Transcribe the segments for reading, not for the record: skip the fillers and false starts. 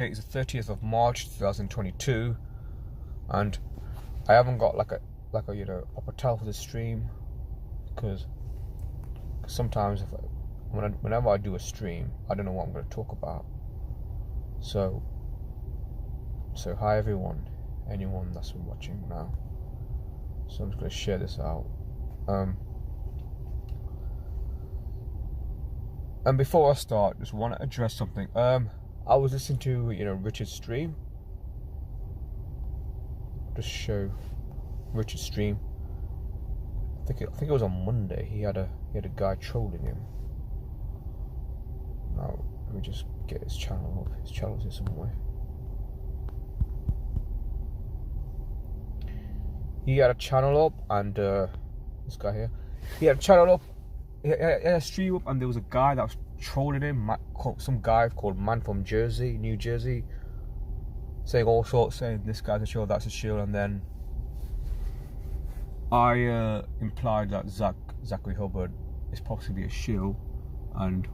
It's the 30th of March 2022, and I haven't got like a proper title for the stream, because sometimes whenever I do a stream, I don't know what I'm going to talk about. So hi everyone, anyone that's watching now. So I'm just going to share this out. And before I start, just want to address something. I was listening to Richard's stream. Just show Richard's stream. I think it was on Monday. He had a guy trolling him. Now let me just get his channel up. His channel's here somewhere. He had a channel up, and this guy here, he had a channel up. He had a stream up, and there was a guy that was trolling him. Some guy called Man from New Jersey, saying all sorts, saying this guy's a shield, that's a shield, and then I implied that Zachary Hubbard is possibly a shield, and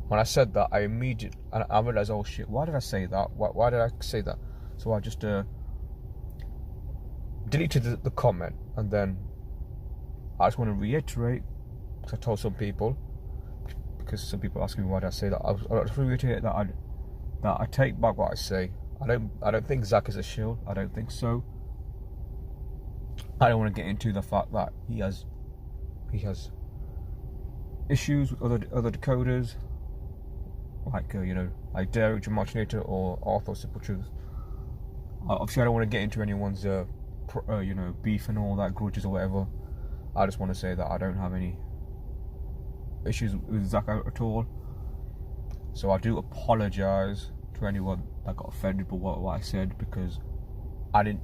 when I said that, I realized, oh shit, why did I say that? Why did I say that? So I just deleted the comment, and then I just want to reiterate, because I told some people, because some people asked me why did I say that. I just reiterate that I take back what I say. I don't think Zach is a shield. I don't think so. I don't want to get into the fact that he has issues with other decoders, like like Derek Gematinator or Arthur Simple Truth. Obviously, I don't want to get into anyone's beef and all that, grudges or whatever. I just want to say that I don't have any issues with Zach at all. So I do apologise to anyone that got offended by what I said, because I didn't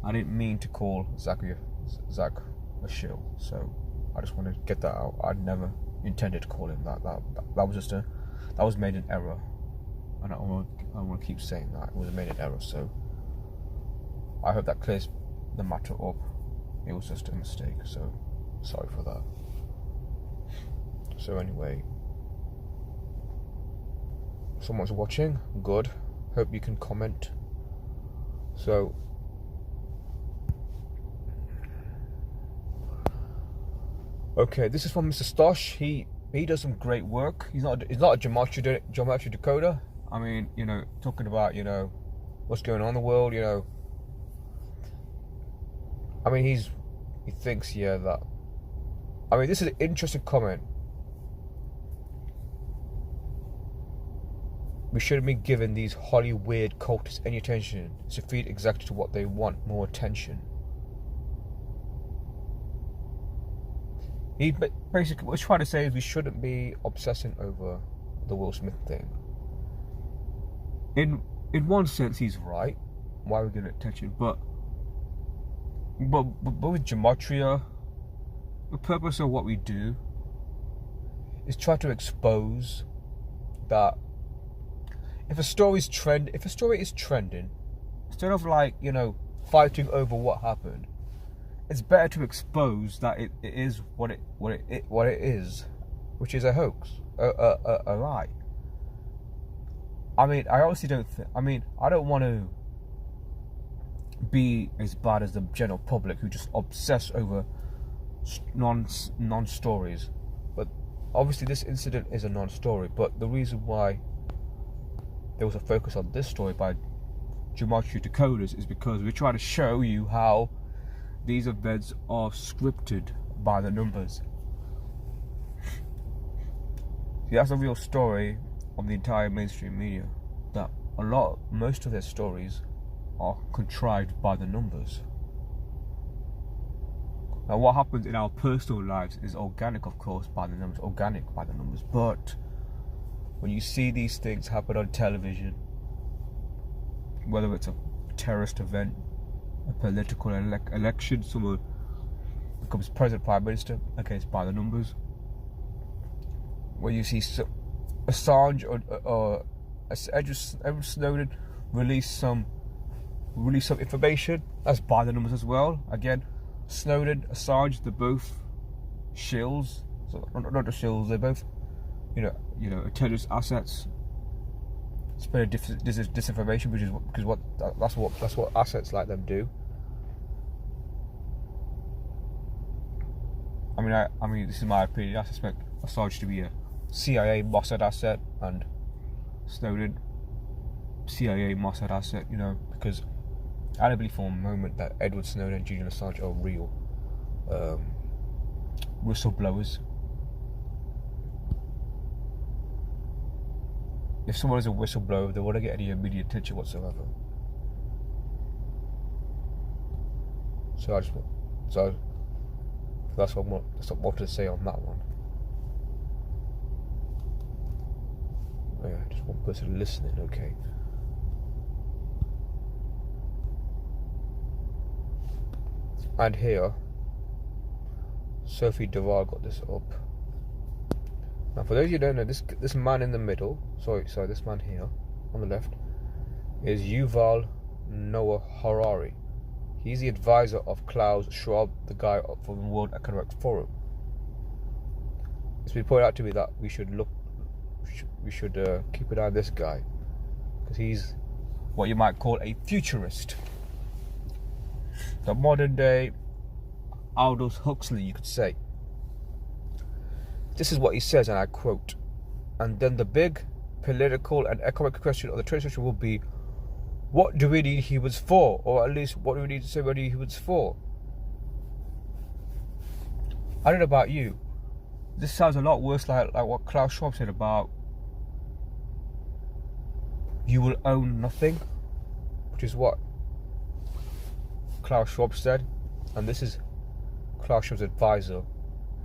mean to call Zach a shill. So I just want to get that out. I never intended to call him that. That was made an error, and I want to keep saying that it was made an error. So I hope that clears the matter up. It was just a mistake. So sorry for that. So anyway, someone's watching. Good. Hope you can comment. So okay, this is from Mr. Stosh. He does some great work. He's not a geometry decoder. I mean, talking about what's going on in the world. I mean, he thinks that. I mean, this is an interesting comment. We shouldn't be giving these holly weird cultists any attention. To feed exactly to what they want, more attention. He basically, what he's trying to say is we shouldn't be obsessing over the Will Smith thing. In one sense, he's right. Why are we giving it attention? But with gematria, the purpose of what we do is try to expose that if a story is trending, instead of fighting over what happened, it's better to expose that it is what it is, which is a hoax, a lie. I mean, I honestly don't think. I mean, I don't want to be as bad as the general public who just obsess over non-stories. But obviously, this incident is a non-story. But the reason why there was a focus on this story by gematria decoders is because we're trying to show you how these events are scripted by the numbers. See, that's a real story of the entire mainstream media, that most of their stories are contrived by the numbers. Now, what happens in our personal lives is organic, of course, by the numbers, but when you see these things happen on television, whether it's a terrorist event, a political election, someone becomes president, prime minister, okay, it's by the numbers. When you see Assange or Edward Snowden release some information, that's by the numbers as well. Again, Snowden, Assange, they're both shills. So not just shills, they're both, intelligence assets. spread disinformation, which is because that's what assets like them do. I mean, this is my opinion. I suspect Assange to be a CIA Mossad asset, and Snowden CIA Mossad asset. You know, because I don't believe for a moment that Edward Snowden and Julian Assange are real whistleblowers. If someone is a whistleblower, they won't get any immediate attention whatsoever. So that's what I wanted to say on that one. Oh yeah, just one person listening, okay. And here, Sophie Duval got this up. Now, for those of you who don't know, this man in the middle, sorry, this man here on the left, is Yuval Noah Harari. He's the advisor of Klaus Schwab, the guy from the World Economic Forum. It's been pointed out to me that we should keep an eye on this guy, because he's what you might call a futurist. The modern day Aldous Huxley, you could say. This is what he says, and I quote, "And then the big political and economic question of the 20th century will be, what do we need humans for? Or at least, what do we need to say we need humans for?" I don't know about you. This sounds a lot worse like what Klaus Schwab said about you will own nothing, which is what Klaus Schwab said. And this is Klaus Schwab's advisor,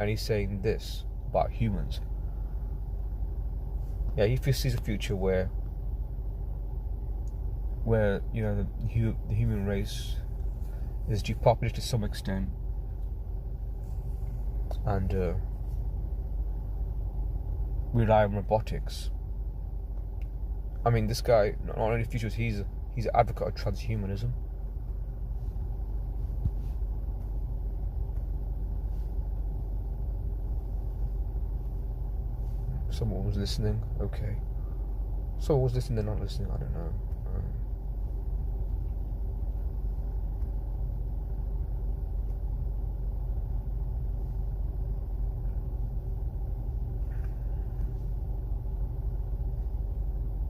and he's saying this about humans. Yeah, he sees a future where you know the human race is depopulated to some extent, and rely on robotics. I mean, this guy not only futures, he's an advocate of transhumanism. Someone was listening, okay. Someone was listening, they're not listening, I don't know.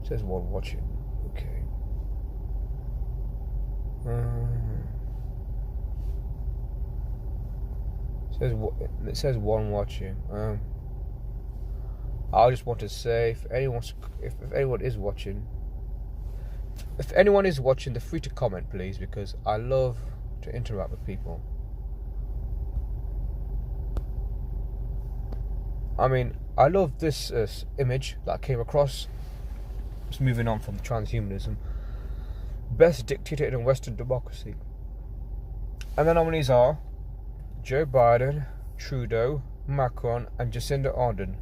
It says one watching, okay. It says one watching. I just want to say, if anyone is watching, they're free to comment, please, because I love to interact with people. I mean, I love this image that I came across. Just moving on from transhumanism. Best dictator in Western democracy. And the nominees are Joe Biden, Trudeau, Macron, and Jacinda Ardern.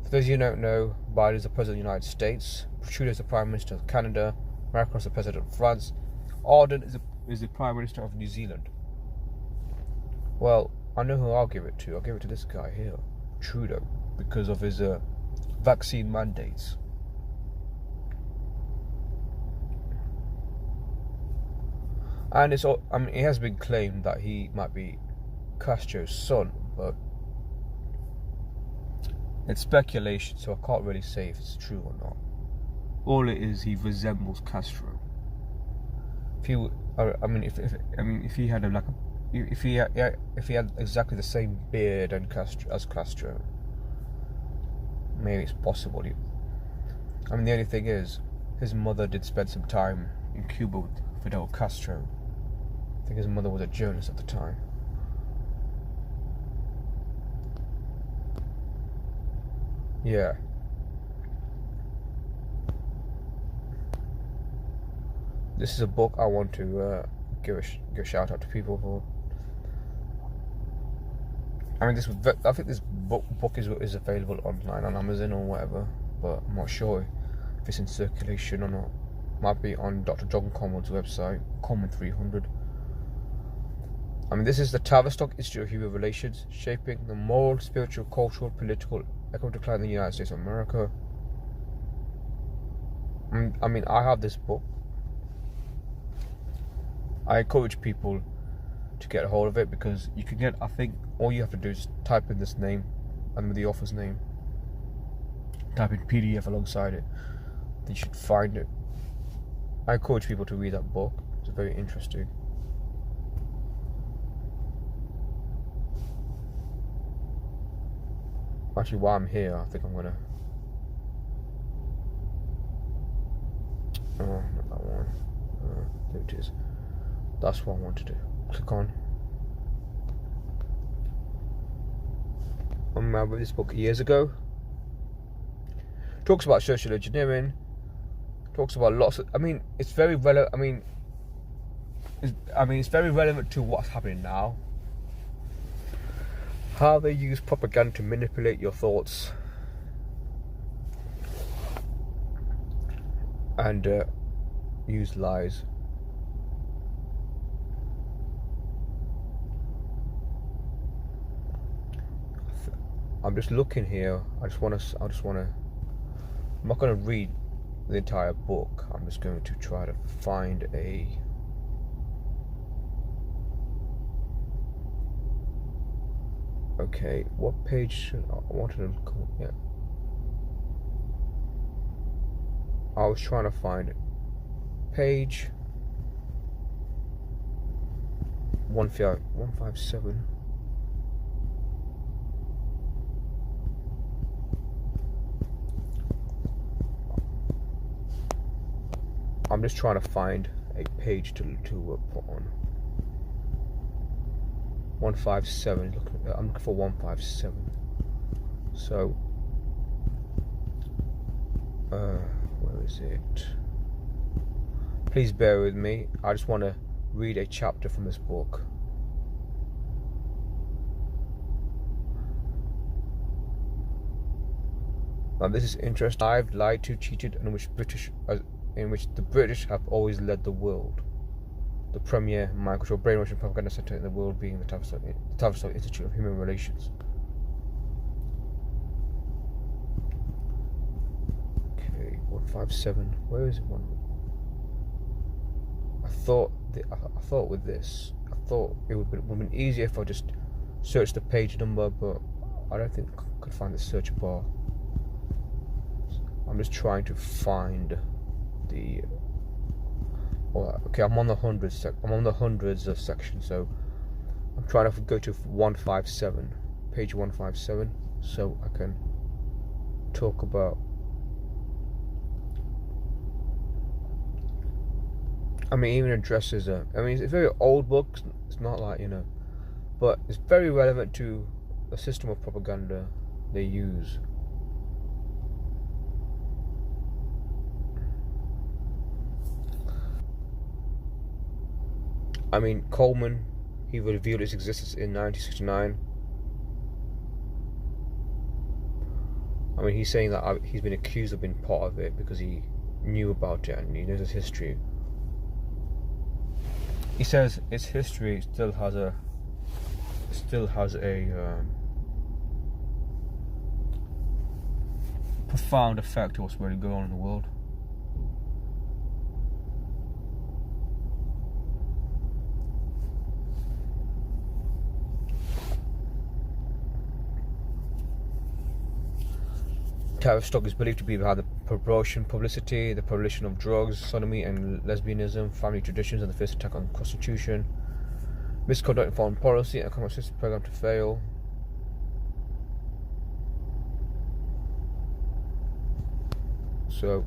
For those of you who don't know, Biden is the President of the United States, Trudeau is the Prime Minister of Canada, Macron is the President of France, Ardern is the Prime Minister of New Zealand. Well, I know who I'll give it to. I'll give it to this guy here, Trudeau, because of his vaccine mandates. And it has been claimed that he might be Castro's son, but it's speculation, so I can't really say if it's true or not. All it is, he resembles Castro. If he had exactly the same beard as Castro, maybe it's possible. The only thing is, his mother did spend some time in Cuba with Fidel Castro. I think his mother was a journalist at the time. Yeah. This is a book I want to give a shout out to people for. I think this book is available online on Amazon or whatever, but I'm not sure if it's in circulation or not. Might be on Dr. John Coleman's website, Coleman 300. This is the Tavistock Institute of Human Relations, shaping the moral, spiritual, cultural, political, economic decline in the United States of America. I mean, I have this book. I encourage people to get a hold of it, because you can get, I think all you have to do is type in this name and with the author's name, type in PDF alongside it, then you should find it. I encourage people to read that book. It's very interesting. Actually, while I'm here, I think I'm gonna not that one. There it is. That's what I wanted to click on. I read this book years ago. Talks about social engineering. Talks about lots of. I mean, it's very relevant. It's very relevant to what's happening now. How they use propaganda to manipulate your thoughts and use lies. I'm just looking here. I just want to. I'm not going to read the entire book. I'm just going to try to find a. Okay, what page should I wanted to look at? Yeah. I was trying to find it. Page 157. I'm just trying to find a page to put on. 157. I'm looking for 157. So, where is it? Please bear with me. I just want to read a chapter from this book. Now this is interesting. I've lied to, cheated, and in which the British have always led the world. The premier mind-controlled brainwashing propaganda center in the world being the Tavistock Institute of Human Relations. Okay, 157. Where is it? I thought with this, it would have been easier if I just searched the page number, but I don't think I could find the search bar. I'm just trying to find the. Okay, I'm on the hundreds. I'm on the hundreds of section, so I'm trying to go to 157, page 157, so I can talk about. I mean, even addresses. I mean, it's a very old book. It's not like, but it's very relevant to the system of propaganda they use. I mean, Coleman, he revealed its existence in 1969. I mean, he's saying that he's been accused of being part of it because he knew about it and he knows its history. He says its history still has a profound effect on what's really going on in the world. Tavistock is believed to be behind the promotion, publicity, the prohibition of drugs, sodomy and lesbianism, family traditions, and the first attack on the Constitution. Misconduct in foreign policy and a common system program to fail. So,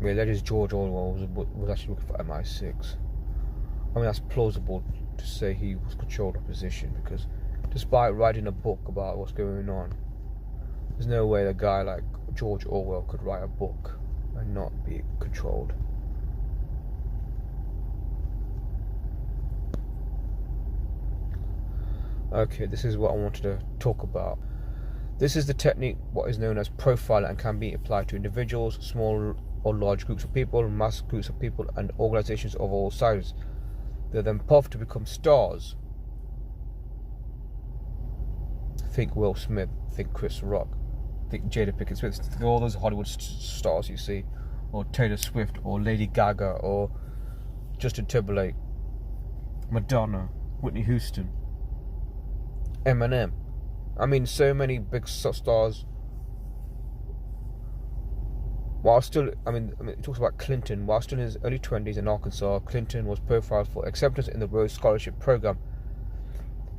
the alleged George Orwell was actually looking for MI6. I mean, that's plausible to say he was controlled opposition, because despite writing a book about what's going on, there's no way a guy like George Orwell could write a book and not be controlled. Okay, this is what I wanted to talk about. This is the technique, what is known as profiling, and can be applied to individuals, small or large groups of people, mass groups of people, and organizations of all sizes. They're then puffed to become stars Think Will Smith, think Chris Rock, think Jada Pinkett Smith, think all those Hollywood stars you see, or Taylor Swift, or Lady Gaga, or Justin Timberlake, Madonna, Whitney Houston, Eminem. I mean, so many big stars. While still, it talks about Clinton. While still in his early 20s in Arkansas, Clinton was profiled for acceptance in the Rhodes Scholarship Program.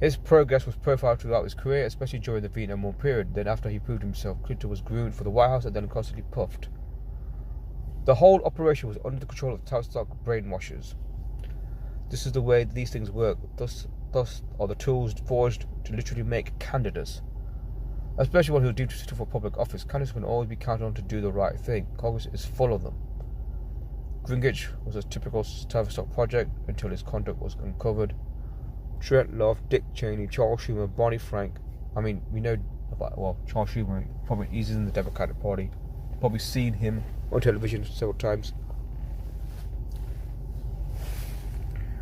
His progress was profiled throughout his career, especially during the Vietnam War period. Then after he proved himself, Clinton was groomed for the White House and then constantly puffed. The whole operation was under the control of Tavistock brainwashers. This is the way these things work. Thus are the tools forged to literally make candidates. Especially one who are due to sit for public office. Candidates can always be counted on to do the right thing. Congress is full of them. Gringich was a typical Tavistock project until his conduct was uncovered. Trent Love, Dick Cheney, Charles Schumer, Barney Frank. We know about, Charles Schumer, probably he's in the Democratic Party. Probably seen him on television several times.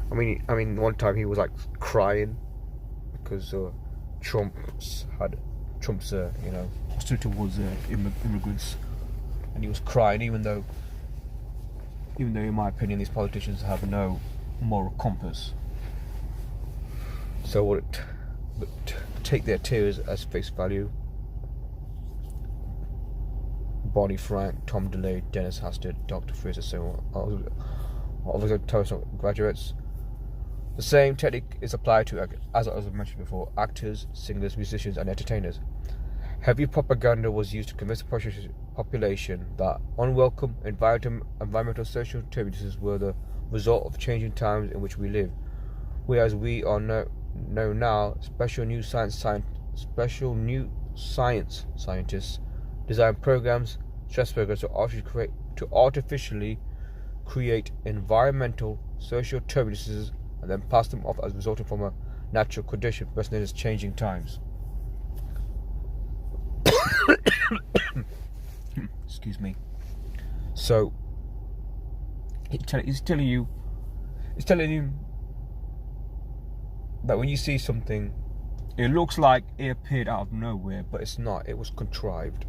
One time he was like crying because Trump's hostility towards immigrants, and he was crying, even though in my opinion these politicians have no moral compass. So take their tears as face value. Barney Frank, Tom DeLay, Dennis Hastert, Dr. Fraser, so on. Obviously, Tavistock graduates. The same technique is applied to, as I mentioned before, actors, singers, musicians, and entertainers. Heavy propaganda was used to convince the population that unwelcome environmental social turbulences were the result of changing times in which we live. Whereas we are know now, special new science scientists design stress programs to artificially create environmental social turbulences and then pass them off as resulting from a natural condition, best known as changing times. Excuse me. So it's telling you that when you see something, it looks like it appeared out of nowhere, but it's not. It was contrived.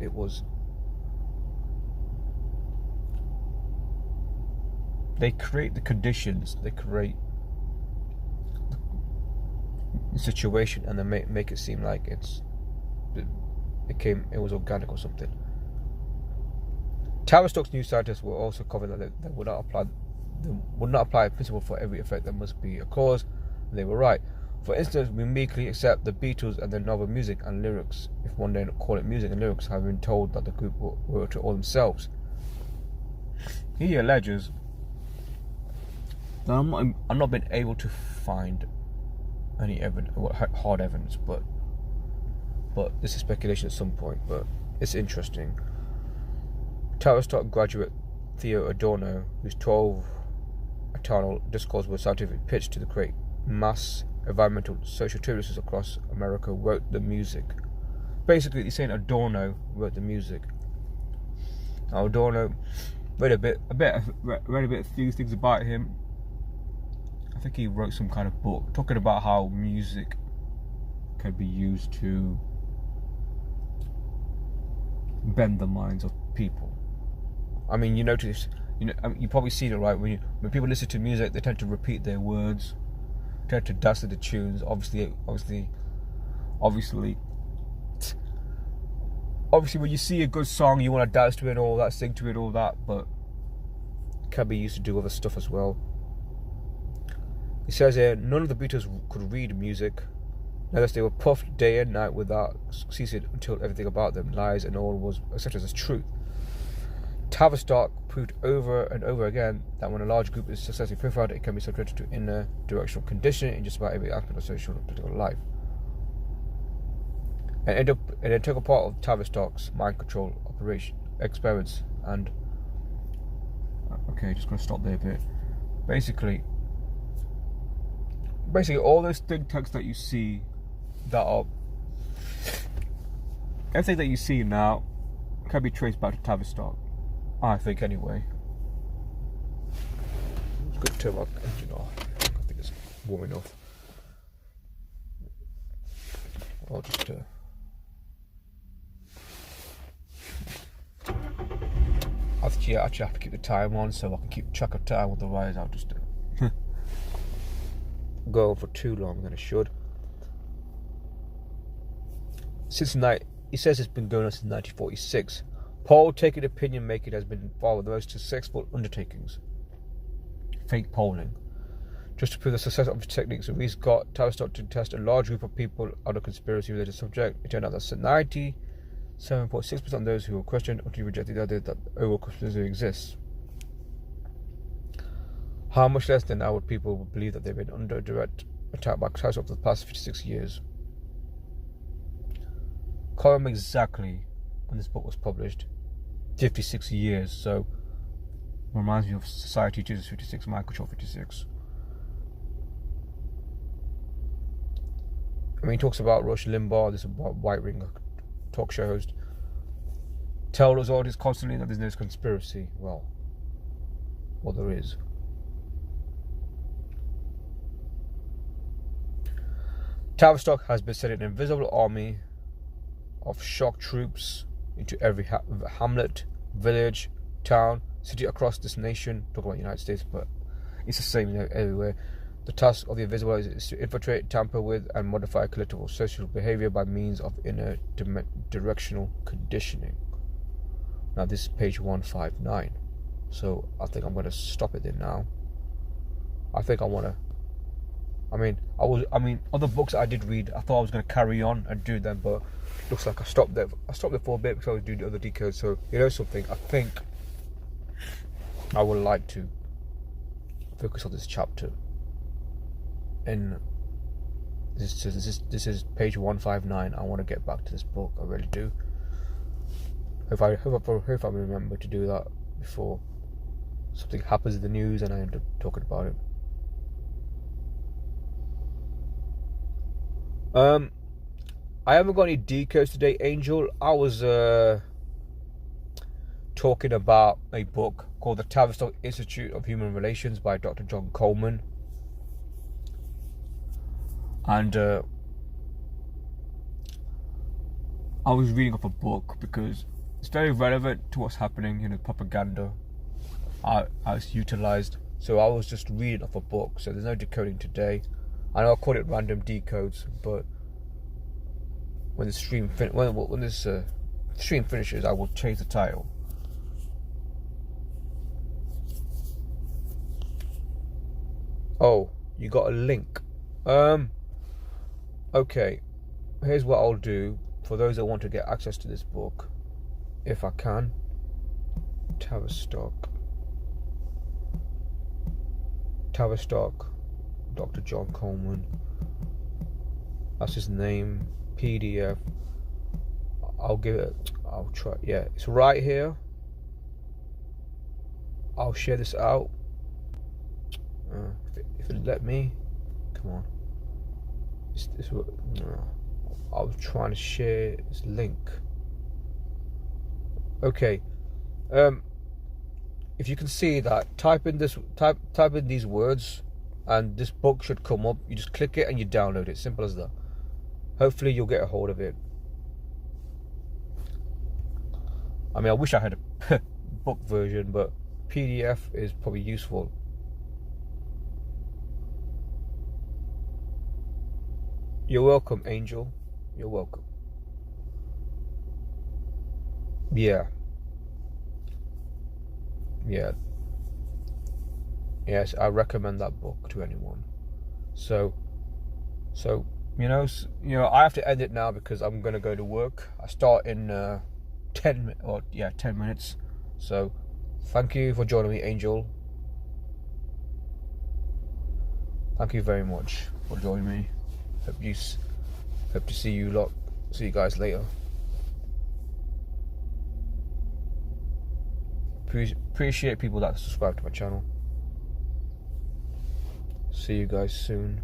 They create the conditions, they create the situation, and then make it seem like it was organic or something. Tavistock's new scientists were also covered that they would not apply a principle for every effect. There must be a cause, and they were right. For instance, we meekly accept the Beatles and their novel music and lyrics, if one day not call it music and lyrics, having been told that the group were to all themselves. He alleges that I'm not been able to find any hard evidence, but this is speculation at some point, but it's interesting. Tavistock graduate Theo Adorno, whose 12 eternal discourse was scientifically pitched to the great mass environmental social turbulences across America, wrote the music. Basically, he's saying Adorno wrote the music. Now, Adorno read a few things about him. I think he wrote some kind of book talking about how music can be used to bend the minds of people. You notice, you probably seen it, right? When people listen to music, they tend to repeat their words, tend to dance to the tunes. Obviously, when you see a good song, you want to dance to it, all that, sing to it, all that, but it can be used to do other stuff as well. He says here, none of the Beatles could read music, unless they were puffed day and night without ceasing until everything about them, lies and all, was accepted as truth. Tavistock proved over and over again that when a large group is successfully profiled, it can be subjected to inner directional conditioning in just about every aspect of social and political life. An integral part of Tavistock's mind control experiments and... Okay, just going to stop there a bit. Basically, all those think tanks that you see everything that you see now can be traced back to Tavistock, I think, anyway. It's good to turn my engine off. I think it's warm enough. I'll just actually have to keep the time on so I can keep track of time. Otherwise, I'll just go for too long than I should. He says it's been going on since 1946. Poll taking opinion making has been one of the most successful undertakings. Fake polling. Just to prove the success of the techniques, we got Tavistock to test a large group of people on a conspiracy-related subject. It turned out that 97.6% of those who were questioned utterly rejected the idea that overall conspiracy exists. How much less than now would people believe that they've been under direct attack by Tavistock for the past 56 years? Coleman exactly when this book was published. 56 years, so reminds me of Society Jesus 56, Michael Shaw 56. I mean, he talks about Rush Limbaugh, this white ring talk show host. Tell us all this constantly that there's no conspiracy. Well, there is. Tavistock has been sending an invisible army of shock troops into every hamlet, village, town, city across this nation. Talk about the United States, but it's the same everywhere. The task of the invisible is to infiltrate, tamper with, and modify collective social behavior by means of inner directional conditioning. Now this is page 159, so I think I'm going to stop it there now. I think I want to. I mean, other books I did read, I thought I was going to carry on and do them, but looks like I stopped there. I stopped there for a bit because I was doing the other decodes. So you know something, I think I would like to focus on this chapter. And this is page 159. I want to get back to this book. I really do. Hope I remember to do that before something happens in the news and I end up talking about it. I haven't got any decodes today, Angel. I was talking about a book called The Tavistock Institute of Human Relations by Dr. John Coleman. And I was reading off a book because it's very relevant to what's happening in the propaganda. I was utilised. So I was just reading off a book. So there's no decoding today. I know I called it random decodes, but when the stream when this stream finishes, I will change the title. Oh, you got a link. Okay. Here's what I'll do for those that want to get access to this book, if I can. Tavistock, Dr. John Coleman. That's his name. PDF. I'll try. Yeah, it's right here. I'll share this out. If it let me. Come on. I was trying to share this link. Okay. If you can see that, type in these words, and this book should come up. You just click it and you download it. Simple as that. Hopefully you'll get a hold of it. I mean, I wish I had a book version, but PDF is probably useful. You're welcome, Angel. You're welcome. Yeah. Yes, I recommend that book to anyone. So you know, I have to end it now because I'm gonna go to work. I start in 10 minutes. So, thank you for joining me, Angel. Thank you very much for joining me. Hope to see you lot. See you guys later. Appreciate people that subscribe to my channel. See you guys soon.